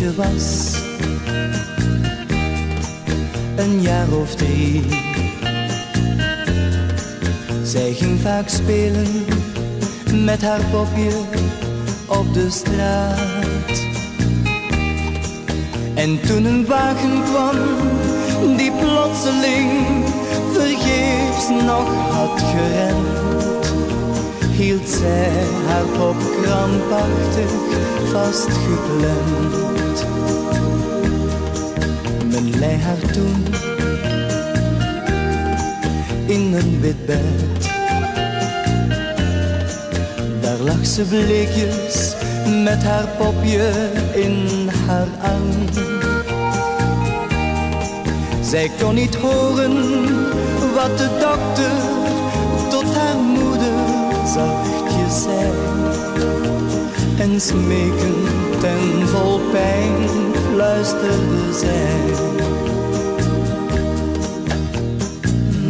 ze was een jaar of 3. Zij ging vaak spelen met haar popje op de straat. En toen een wagen kwam die plotseling vergeefs nog had gerend, hield zij haar pop krampachtig vastgeklemd. Men lei haar toen in een wit bed. Daar lag ze bleekjes met haar popje in haar arm. Zij kon niet horen wat de dokter tot haar moeder zachtjes zei. En smekend en vol pijn fluisterde zij: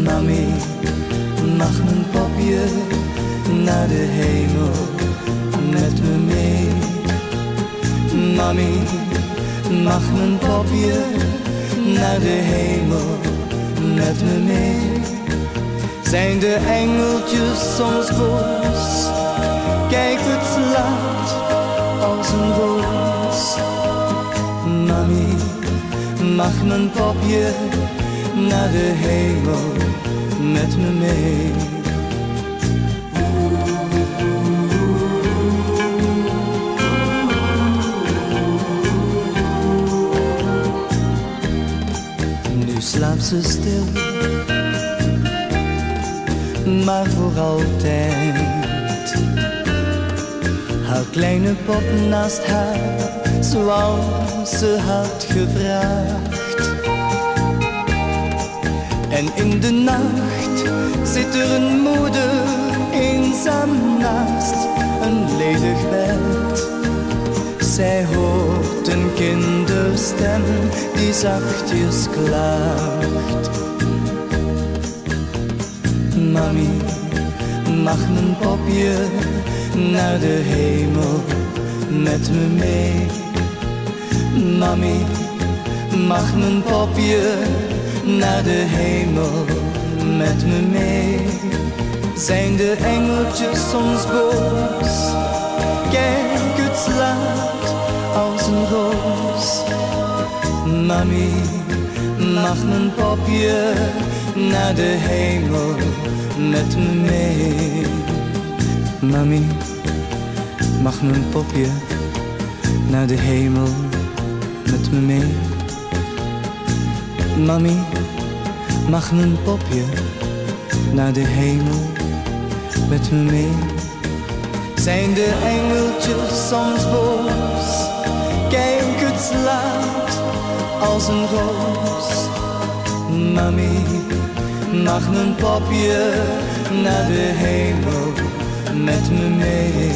Mami, mag mijn popje naar de hemel met me mee? Mami, mag mijn popje naar de hemel met me mee? Zijn de engeltjes soms boos? Kijk, het slaat als een roos. Mami, mag mijn popje naar de hemel met me mee? Nu slaapt ze stil, maar voor altijd. Haar kleine pop naast haar, zoals ze had gevraagd. En in de nacht zit er een moeder eenzaam naast een ledig bed. Zij hoort een kinderstem die zachtjes klaagt: Mami, mag mijn popje naar de hemel met me mee? Mami, mag mijn popje naar de hemel met me mee? Zijn de engeltjes soms boos? Kijk, het slaat als een roos. Mami, mag mijn popje naar de hemel met me mee? Mami, mag mijn popje naar de hemel met me mee? Mami, mag mijn popje naar de hemel met me mee? Zijn de engeltjes soms boos? Kijk, het slaat als een roos. Mami, mag mijn popje naar de hemel met me mee?